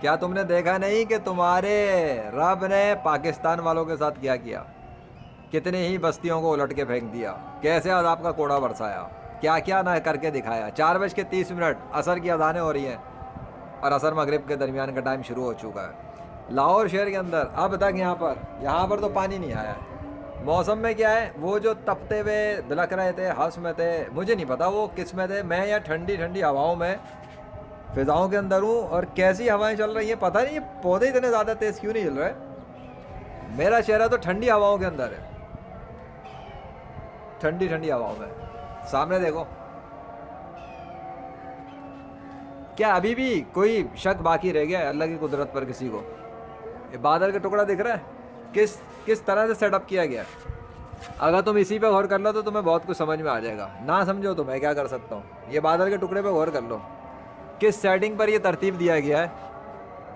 کیا تم نے دیکھا نہیں کہ تمہارے رب نے پاکستان والوں کے ساتھ کیا کیا؟ کتنی ہی بستیوں کو الٹ کے پھینک دیا، کیسے عذاب کا کوڑا برسایا، کیا کیا نہ کر کے دکھایا۔ 4:30 عصر کی اذانیں ہو رہی ہیں اور عصر مغرب کے درمیان کا ٹائم شروع ہو چکا ہے۔ لاہور شہر کے اندر اب تک یہاں پر تو پانی نہیں آیا ہے۔ موسم میں کیا ہے، وہ جو تپتے ہوئے بلک رہے تھے، ہنس میں تھے، مجھے نہیں پتا وہ کس میں تھے، میں یا ٹھنڈی ٹھنڈی ہواؤں میں فضاؤں کے اندر ہوں، اور کیسی ہوائیں چل رہی ہیں پتہ نہیں، یہ پودے اتنے زیادہ تیز کیوں نہیں چل رہے۔ میرا چہرہ تو ٹھنڈی ہواؤں کے اندر ہے، ٹھنڈی ٹھنڈی ہواؤں میں۔ سامنے دیکھو، کیا ابھی بھی کوئی شک باقی رہ گیا ہے اللہ کی قدرت پر کسی کو؟ یہ بادل کا ٹکڑا دکھ رہا ہے، کس طرح سے سیٹ اپ کیا گیا ہے۔ اگر تم اسی پہ غور کر لو تو تمہیں بہت کچھ سمجھ میں آ جائے گا، نہ سمجھو تو میں کیا کر سکتا ہوں۔ یہ بادل کے ٹکڑے پہ غور کر لو، کس سیٹنگ پر یہ ترتیب دیا گیا ہے،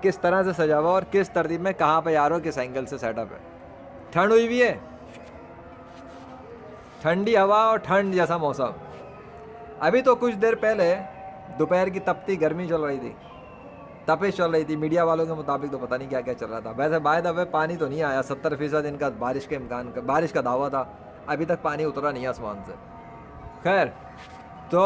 کس طرح سے سجا ہوا، اور کس ترتیب میں کہاں پہ یارو کس اینگل سے سیٹ اپ ہے۔ ٹھنڈ ہوئی بھی ہے، ٹھنڈی ہوا اور ٹھنڈ جیسا موسم۔ ابھی تو کچھ دیر پہلے دوپہر کی تپتی گرمی چل رہی تھی، تپش چل رہی تھی، میڈیا والوں کے مطابق تو پتہ نہیں کیا کیا چل رہا تھا۔ ویسے بائی دا وے پانی تو نہیں آیا، 70% ان کا بارش کے امکان، بارش کا دعویٰ تھا، ابھی تک پانی اترا نہیں آسمان سے۔ خیر، تو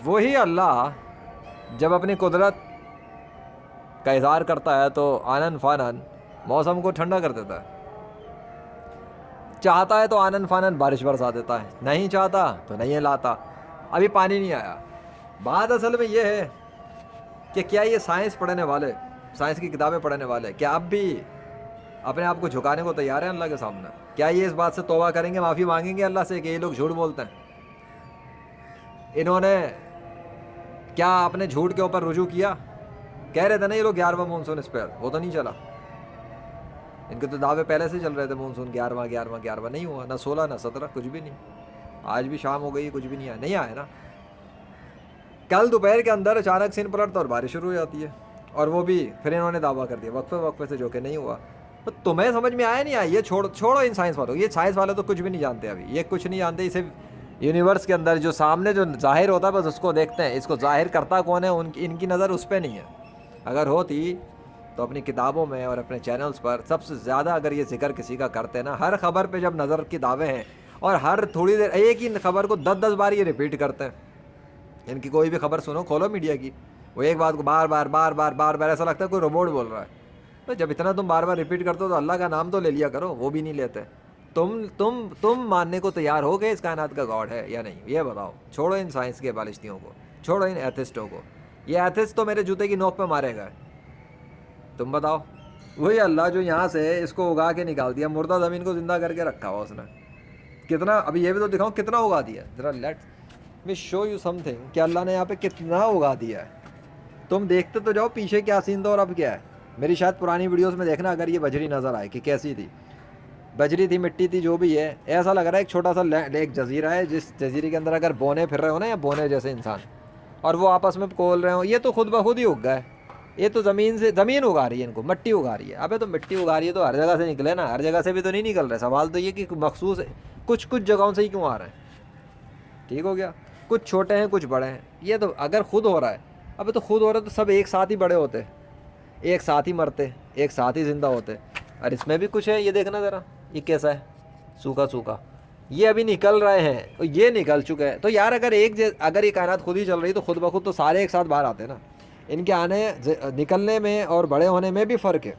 وہی اللہ جب اپنی قدرت کا اظہار کرتا ہے تو آنن فانن موسم کو ٹھنڈا کر دیتا ہے۔ چاہتا ہے تو آنن فانن بارش برسا دیتا ہے، نہیں چاہتا تو نہیں لاتا۔ ابھی پانی نہیں آیا۔ بات اصل میں یہ ہے کہ کیا یہ سائنس پڑھنے والے، سائنس کی کتابیں پڑھنے والے، کیا اب بھی اپنے آپ کو جھکانے کو تیار ہیں اللہ کے سامنے؟ کیا یہ اس بات سے توبہ کریں گے، معافی مانگیں گے اللہ سے کہ یہ لوگ جھوٹ بولتے ہیں؟ انہوں نے کیا اپنے جھوٹ کے اوپر رجوع کیا؟ کہہ رہے تھے نا یہ لوگ 11واں مونسون اس پہ، وہ تو نہیں چلا۔ ان کے تو دعوے پہلے سے چل رہے تھے مونسون 11واں نہیں ہوا، نہ 16 نہ 17، کچھ بھی نہیں۔ آج بھی شام ہو گئی، کچھ بھی نہیں آیا نا۔ کل دوپہر کے اندر اچانک سین پلٹتا اور بارش شروع ہو جاتی ہے، اور وہ بھی پھر انہوں نے دعویٰ کر دیا وقفے سے، جو کہ نہیں ہوا۔ تو تمہیں سمجھ میں آیا نہیں آیا؟ یہ چھوڑو ان سائنس والوں، یہ سائنس والے تو کچھ بھی نہیں جانتے ابھی، یہ کچھ نہیں جانتے۔ صرف یونیورس کے اندر جو سامنے جو ظاہر ہوتا ہے بس اس کو دیکھتے ہیں، اس کو ظاہر کرتا کون ہے، ان کی نظر اس پہ نہیں ہے۔ اگر ہوتی تو اپنی کتابوں میں اور اپنے چینلز پر سب سے زیادہ اگر یہ ذکر کسی کا کرتے نا، ہر خبر پہ جب نظر کی دعوے ہیں، اور ہر تھوڑی دیر ایک ہی خبر کو 10 بار یہ ریپیٹ کرتے ہیں۔ ان کی کوئی بھی خبر سنو، کھولو میڈیا کی، وہ ایک بات کو بار بار ایسا لگتا ہے کوئی روبوٹ بول رہا ہے۔ تو جب اتنا تم بار بار ریپیٹ کرتے ہو تو اللہ کا نام تو لے لیا کرو، وہ بھی نہیں لیتے۔ تم ماننے کو تیار ہو کہ اس کائنات کا گاڈ ہے یا نہیں؟ یہ بتاؤ۔ چھوڑو ان سائنس کے بالشتیوں کو، چھوڑو ان ایتھسٹوں کو۔ یہ ایتھسٹ تو میرے جوتے کی نوک پہ مارے گا۔ تم بتاؤ، وہی اللہ جو یہاں سے اس کو اگا کے نکال دیا، مردہ زمین کو زندہ کر کے رکھا ہوا اس نے، کتنا، ابھی یہ بھی تو دکھاؤں کتنا اگا دیا۔ ذرا let me show you some thing کہ اللہ نے یہاں پہ کتنا اگا دیا ہے۔ تم دیکھتے تو جاؤ پیچھے کیا سین تھا اور اب کیا ہے۔ میری شاید پرانی ویڈیوز میں دیکھنا اگر یہ بجری نظر آئے کہ کیسی تھی، بجری تھی، مٹی تھی، جو بھی ہے، ایسا لگ رہا ہے ایک چھوٹا سا ایک جزیرہ ہے، جس جزیرے کے اندر اگر بونے پھر رہے ہو نا، یا بونے جیسے انسان، اور وہ آپس میں کول رہے ہوں، یہ تو خود بخود ہی اگ گئے۔ یہ تو زمین اگا رہی ہے، ان کو مٹی اگا رہی ہے۔ ابے تو مٹی اگا رہی ہے تو ہر جگہ سے نکلے نا، ہر جگہ سے بھی تو نہیں نکل رہے۔ سوال تو یہ کہ مخصوص کچھ جگہوں سے ہی کیوں آ رہے ہیں؟ ٹھیک ہو گیا، کچھ چھوٹے ہیں کچھ بڑے ہیں۔ یہ تو اگر خود ہو رہا ہے، ابھی تو خود ہو رہا ہے تو سب ایک ساتھ ہی بڑے ہوتے، ایک ساتھ ہی مرتے، ایک ساتھ ہی زندہ ہوتے۔ اور اس میں بھی کچھ ہے، یہ دیکھنا ذرا، یہ کیسا ہے، سوکھا سوکھا، یہ ابھی نکل رہے ہیں، یہ نکل چکے ہیں۔ تو یار اگر یہ کائنات خود ہی چل رہی تو خود بخود تو سارے ایک ساتھ باہر آتے نا۔ ان کے نکلنے میں اور بڑے ہونے میں بھی فرق ہے۔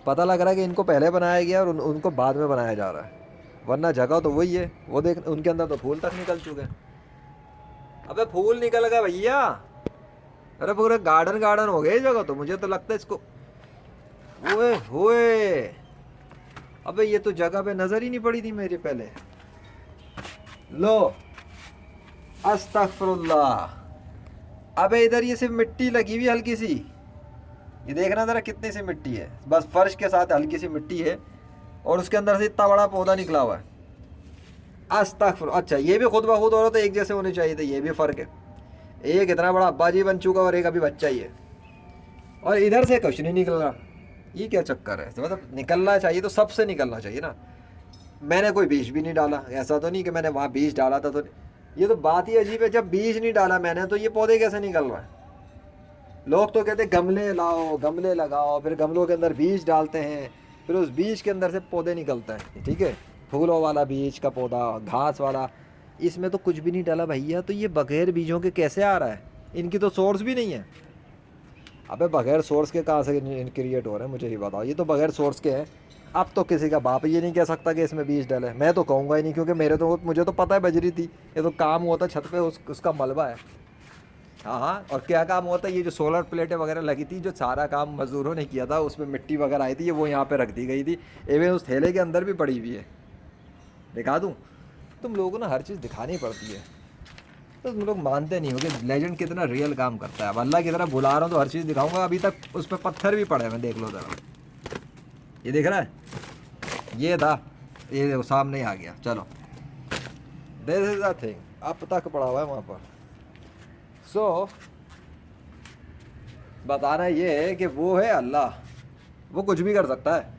پتہ لگ رہا ہے کہ ان کو پہلے بنایا گیا اور ان کو بعد میں بنایا جا رہا ہے، ورنہ جگہ تو وہی ہے۔ وہ دیکھ ان کے اندر تو پھول تک نکل چکے ہیں۔ ابے پھول نکل گئے بھیا، ارے پورے گارڈن ہو گئے جگہ تو، مجھے تو لگتا ہے اس کو ہوئے ابے یہ تو جگہ پہ نظر ہی نہیں پڑی تھی میرے پہلے۔ لو استغفر اللہ، ابے ادھر یہ صرف مٹی لگی ہوئی ہلکی سی، یہ دیکھنا ذرا کتنی سی مٹی ہے، بس فرش کے ساتھ ہلکی سی مٹی ہے اور اس کے اندر سے اتنا بڑا پودا نکلا ہوا ہے۔ استغفر، اچھا یہ بھی خود بخود ہو رہا تو ایک جیسے ہونے چاہیے تھے، یہ بھی فرق ہے۔ ایک اتنا بڑا ابا جی بن چکا اور ایک ابھی بچہ ہی ہے، اور ادھر سے کچھ نہیں نکل رہا۔ یہ کیا چکر ہے؟ مطلب نکلنا چاہیے تو سب سے نکلنا چاہیے نا۔ میں نے کوئی بیج بھی نہیں ڈالا، ایسا تو نہیں کہ میں نے وہاں بیج ڈالا تھا تو، یہ تو بات ہی عجیب ہے، جب بیج نہیں ڈالا میں نے تو یہ پودے کیسے نکل رہا ہے؟ لوگ تو کہتے ہیں گملے لاؤ، گملے لگاؤ، پھر گملوں کے اندر بیج ڈالتے ہیں، پھر اس بیج کے اندر سے پودے نکلتے ہیں، ٹھیک ہے، پھولوں والا بیج کا پودا، گھاس والا، اس میں تو کچھ بھی نہیں ڈالا بھیا، تو یہ بغیر بیجوں کے کیسے آ رہا ہے؟ ان کی تو سورس بھی نہیں ہے۔ ابے بغیر سورس کے کہاں سے کریٹ ہو رہے ہیں؟ مجھے ہی بتاؤ، یہ تو بغیر سورس کے ہیں۔ اب تو کسی کا باپ یہ نہیں کہہ سکتا کہ اس میں بیج ڈالے، میں تو کہوں گا ہی نہیں، کیونکہ مجھے تو پتہ ہے بجری تھی، یہ تو کام ہوا تھا چھت پہ اس کا ملبہ ہے۔ ہاں ہاں، اور کیا کام ہوتا ہے؟ یہ جو سولر پلیٹیں وغیرہ لگی تھی، جو سارا کام مزدوروں نے کیا تھا، اس میں مٹی وغیرہ آئی تھی، وہ یہاں پہ رکھ دی گئی تھی، ایون اس تھیلے کے اندر بھی پڑی ہوئی ہے، دکھا دوں؟ تم لوگوں کو نا ہر چیز دکھانی پڑتی ہے، تو تم لوگ مانتے نہیں ہو کہ لیجنڈ کتنا ریئل کام کرتا ہے۔ اب اللہ کی طرف بلا رہا ہوں تو ہر چیز دکھاؤں گا۔ ابھی تک اس پہ پتھر بھی پڑے ہیں، دیکھ لو ذرا، یہ دیکھ رہا ہے، یہ تھا، یہ سامنے ہی آ گیا۔ چلو، دس از دا تھنگ، اب تک پڑا ہوا ہے وہاں پر۔ سو بتانا یہ ہے کہ وہ ہے اللہ، وہ کچھ بھی کر سکتا ہے،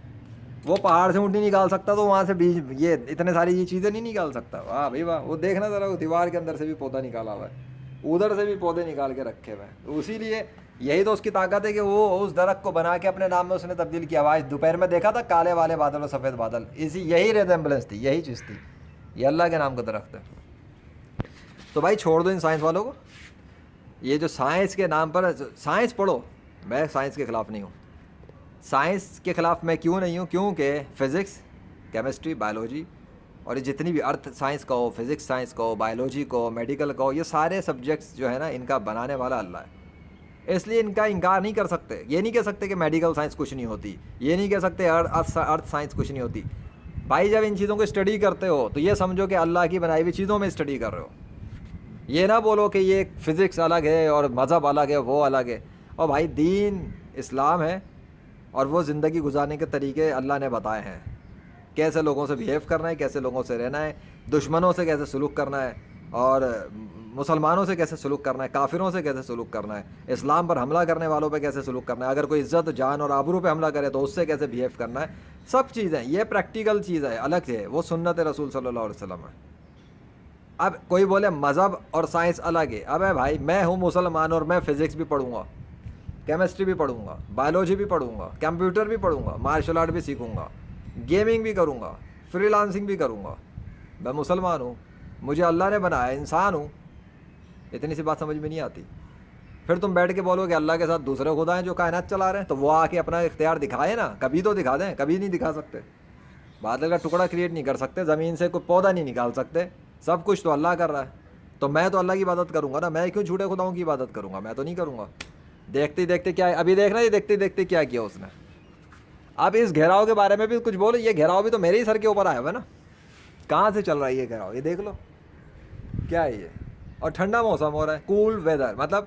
وہ پہاڑ سے اونٹی نکال سکتا تو وہاں سے بیج، یہ اتنے ساری یہ چیزیں نہیں نکال سکتا؟ واہ بھائی واہ، وہ دیکھنا ذرا، وہ دیوار کے اندر سے بھی پودا نکالا ہوا ہے، ادھر سے بھی پودے نکال کے رکھے ہوئے ہیں۔ اسی لیے یہی تو اس کی طاقت ہے کہ وہ اس درخت کو بنا کے اپنے نام میں اس نے تبدیل کیا۔ آج دوپہر میں دیکھا تھا کالے والے بادل اور سفید بادل، یہی ریزمبلنس تھی، یہی چیز تھی، یہ اللہ کے نام کا درخت ہے۔ تو بھائی چھوڑ دو ان سائنس والوں کو، یہ جو سائنس کے نام پر، سائنس پڑھو، میں سائنس کے خلاف نہیں ہوں۔ سائنس کے خلاف میں کیوں نہیں ہوں؟ کیونکہ فزکس، کیمسٹری، بایولوجی، اور یہ جتنی بھی ارتھ سائنس کا ہو، فزکس سائنس کا ہو، بایولوجی کا ہو، میڈیکل کا ہو، یہ سارے سبجیکٹس جو ہے نا، ان کا بنانے والا اللہ ہے، اس لیے ان کا انکار نہیں کر سکتے۔ یہ نہیں کہہ سکتے کہ میڈیکل سائنس کچھ نہیں ہوتی، یہ نہیں کہہ سکتے ارتھ سائنس کچھ نہیں ہوتی۔ بھائی جب ان چیزوں کو اسٹڈی کرتے ہو تو یہ سمجھو کہ اللہ کی بنائی ہوئی چیزوں میں اسٹڈی کر رہے ہو، یہ نہ بولو کہ یہ فزکس الگ ہے اور مذہب الگ ہے، وہ الگ ہے۔ اور بھائی دین اسلام ہے، اور وہ زندگی گزارنے کے طریقے اللہ نے بتائے ہیں، کیسے لوگوں سے بیہیو کرنا ہے، کیسے لوگوں سے رہنا ہے، دشمنوں سے کیسے سلوک کرنا ہے، اور مسلمانوں سے کیسے سلوک کرنا ہے، کافروں سے کیسے سلوک کرنا ہے، اسلام پر حملہ کرنے والوں پہ کیسے سلوک کرنا ہے، اگر کوئی عزت، جان اور آبرو پہ حملہ کرے تو اس سے کیسے بیہیو کرنا ہے، سب چیزیں، یہ پریکٹیکل چیز ہے، الگ ہے، وہ سنت رسول صلی اللہ علیہ وسلم ہے۔ اب کوئی بولے مذہب اور سائنس الگ ہے، ابے بھائی میں ہوں مسلمان اور میں فزکس بھی پڑھوں گا، کیمسٹری بھی پڑھوں گا، بایولوجی بھی پڑھوں گا، کمپیوٹر بھی پڑھوں گا، مارشل آرٹ بھی سیکھوں گا، گیمنگ بھی کروں گا، فری لانسنگ بھی کروں گا، میں مسلمان ہوں، مجھے اللہ نے بنایا، انسان ہوں۔ اتنی سی بات سمجھ میں نہیں آتی؟ پھر تم بیٹھ کے بولو کہ اللہ کے ساتھ دوسرے خدا ہیں جو کائنات چلا رہے ہیں، تو وہ آ کے اپنا اختیار دکھائے نا، کبھی تو دکھا دیں، کبھی نہیں دکھا سکتے۔ بادل کا ٹکڑا کریٹ نہیں کر سکتے، زمین سے کوئی پودا نہیں نکال سکتے، سب کچھ تو اللہ کر رہا ہے، تو میں تو اللہ کی عبادت کروں گا نا، میں کیوں جھوٹے خداؤں کی عبادت کروں گا؟ میں تو نہیں کروں گا۔ دیکھتے دیکھتے کیا، ابھی دیکھنا، یہ دیکھتے دیکھتے کیا کیا اس نے۔ اب اس گھیراؤ کے بارے میں بھی کچھ بولو، یہ گھیراؤ بھی تو میرے ہی سر کے اوپر آیا ہوا ہے نا، کہاں سے چل رہا ہے یہ گھیراؤ؟ یہ دیکھ لو کیا ہے یہ، اور ٹھنڈا موسم ہو رہا ہے، کول ویدر، مطلب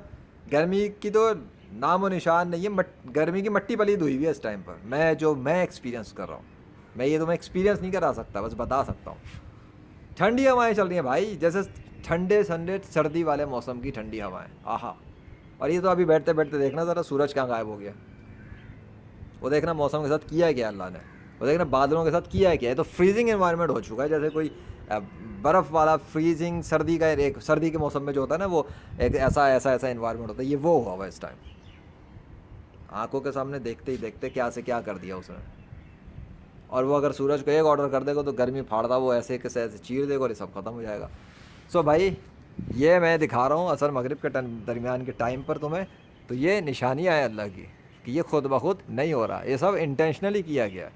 گرمی کی تو نام و نشان نہیں ہے، گرمی کی مٹی پلید ہوئی ہوئی ہے اس ٹائم پر، میں ایکسپیرینس کر رہا ہوں، میں یہ تمہیں ایکسپیرینس نہیں کرا سکتا، بس بتا سکتا ہوں۔ ٹھنڈی ہوائیں چل رہی ہیں بھائی، جیسے ٹھنڈے سردی والے موسم کی ٹھنڈی ہوائیں، آہا۔ اور یہ تو ابھی بیٹھتے بیٹھتے دیکھنا ذرا، سورج کہاں غائب ہو گیا، وہ دیکھنا موسم کے ساتھ کیا ہے کیا اللہ نے، وہ دیکھنا بادلوں کے ساتھ کیا ہے کیا ہے، تو فریزنگ انوائرمنٹ ہو چکا ہے، جیسے کوئی برف والا فریزنگ سردی کا، ایک سردی کے موسم میں جو ہوتا ہے نا، وہ ایک ایسا انوائرمنٹ ہوتا ہے، یہ وہ ہوا ہوا اس ٹائم، آنکھوں کے سامنے دیکھتے ہی دیکھتے کیا سے کیا کر دیا اس نے۔ اور وہ اگر سورج کو ایک آرڈر کر دے گا تو گرمی پھاڑتا وہ ایسے کیسے ایسے چیر دے گا اور یہ سب ختم ہو جائے گا۔ سو بھائی یہ میں دکھا رہا ہوں عصر مغرب کے درمیان کے ٹائم پر تمہیں، تو یہ نشانیاں ہیں اللہ کی کہ یہ خود بخود نہیں ہو رہا، یہ سب انٹینشنلی کیا گیا ہے،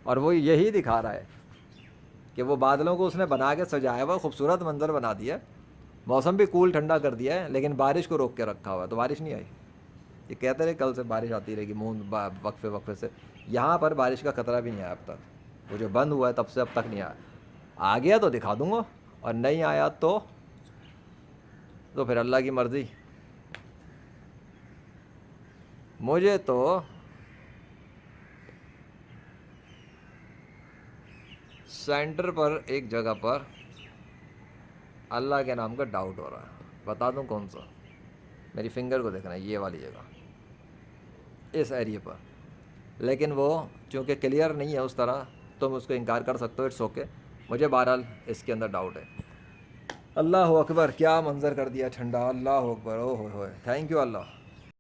اور وہ یہی دکھا رہا ہے کہ وہ بادلوں کو اس نے بنا کے سجایا ہوا، خوبصورت منظر بنا دیا، موسم بھی کول ٹھنڈا کر دیا ہے، لیکن بارش کو روک کے رکھا ہوا ہے، تو بارش نہیں آئی۔ یہ کہتے رہے کل سے بارش آتی رہے گی، وقفے وقفے سے، یہاں پر بارش کا خطرہ بھی نہیں آیا اب تک، وہ جو بند ہوا ہے تب سے اب تک نہیں آیا، آ گیا تو دکھا دوں گا، اور نہیں آیا تو پھر اللہ کی مرضی۔ مجھے تو سینٹر پر ایک جگہ پر اللہ کے نام کا ڈاؤٹ ہو رہا ہے، بتا دوں کون سا؟ میری فنگر کو دیکھنا ہے، یہ والی جگہ، اس ایریے پر، لیکن وہ چونکہ کلیئر نہیں ہے اس طرح، تم اس کو انکار کر سکتے ہو، اٹس اوکے، مجھے بہرحال اس کے اندر ڈاؤٹ ہے۔ اللہ اکبر، کیا منظر کر دیا ٹھنڈا، اللہ اکبر، او ہوئے ہوئے، تھینک یو اللہ۔